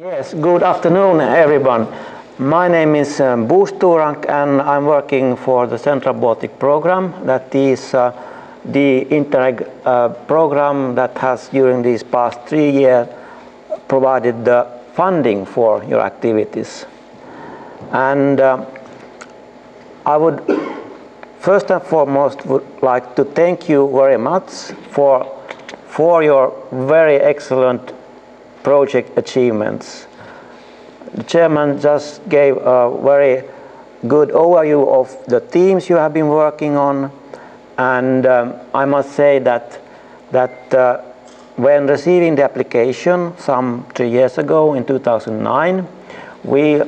Yes, good afternoon everyone. My name is Storrank and I'm working for the Central Baltic program. That is the Interreg program that has during these past 3 years provided the funding for your activities. And I would first and foremost would like to thank you very much for your very excellent project achievements. The chairman just gave a very good overview of the themes you have been working on, and I must say that when receiving the application some 3 years ago in 2009, we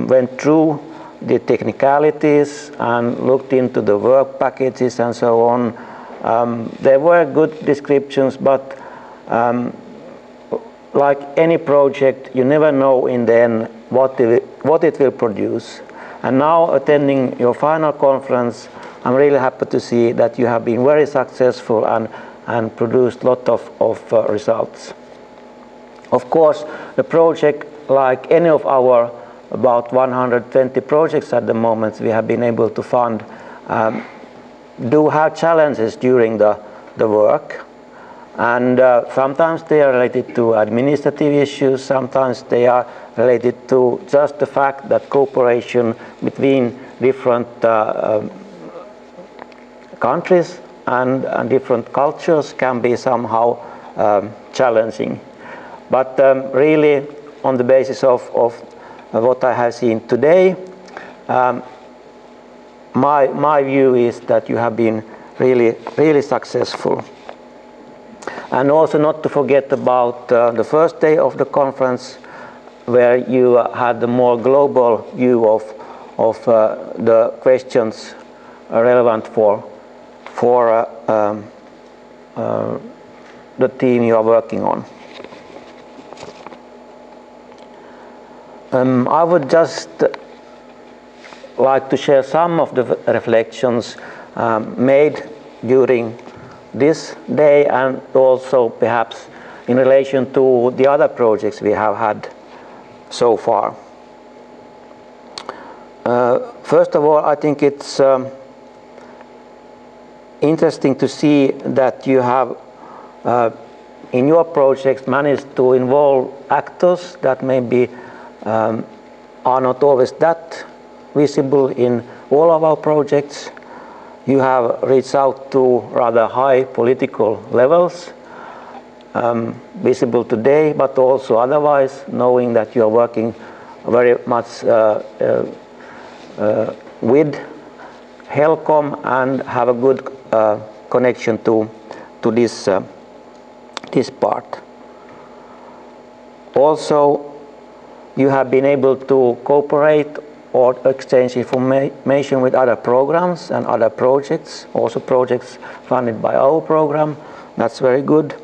went through the technicalities and looked into the work packages and so on. There were good descriptions, but like any project, you never know in the end what it will produce. And now, attending your final conference, I'm really happy to see that you have been very successful and produced a lot of results. Of course, the project, like any of our about 120 projects at the moment we have been able to fund, do have challenges during the work. And sometimes they are related to administrative issues, sometimes they are related to just the fact that cooperation between different countries and different cultures can be somehow challenging. But really, on the basis of what I have seen today, my view is that you have been really successful. And also not to forget about the first day of the conference, where you had the more global view of the questions relevant for the team you are working on. I would just like to share some of the reflections made during this day, and also perhaps in relation to the other projects we have had so far. First of all, I think it's interesting to see that you have in your projects managed to involve actors that maybe are not always that visible in all of our projects. You have reached out to rather high political levels, visible today, but also otherwise, knowing that you are working very much with HELCOM and have a good connection to this part. Also, you have been able to cooperate or exchange information with other programs and other projects, also projects funded by our program. That's very good.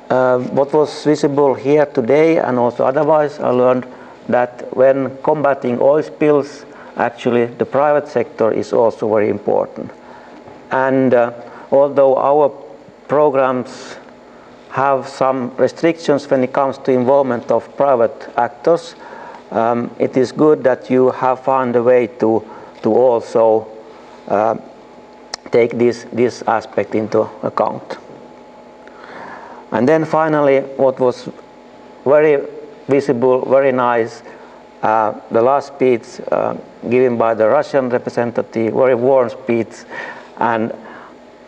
What was visible here today and also otherwise, I learned that when combating oil spills, actually the private sector is also very important. And although our programs have some restrictions when it comes to involvement of private actors, it is good that you have found a way to also take this aspect into account. And then finally, what was very visible, very nice, the last speech given by the Russian representative, very warm speech, and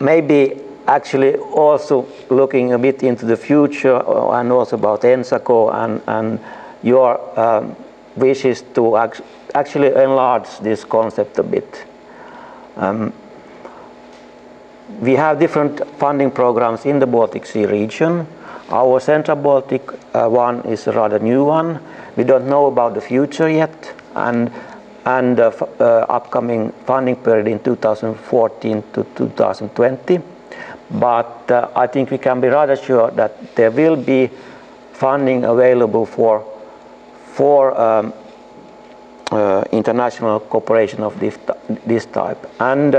maybe actually also looking a bit into the future and also about Ensaco and your wishes to actually enlarge this concept a bit. We have different funding programs in the Baltic Sea region. Our Central Baltic one is a rather new one. We don't know about the future yet, and the upcoming funding period in 2014 to 2020. But I think we can be rather sure that there will be funding available for international cooperation of this type. And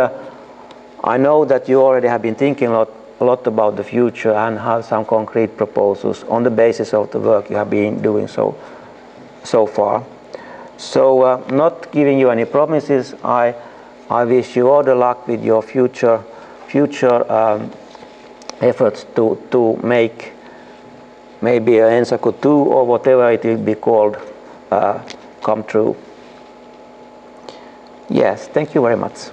I know that you already have been thinking a lot a lot about the future and have some concrete proposals on the basis of the work you have been doing so far. So not giving you any promises, I wish you all the luck with your future efforts to make maybe an Ensaco 2 or whatever it will be called come true. Yes, thank you very much.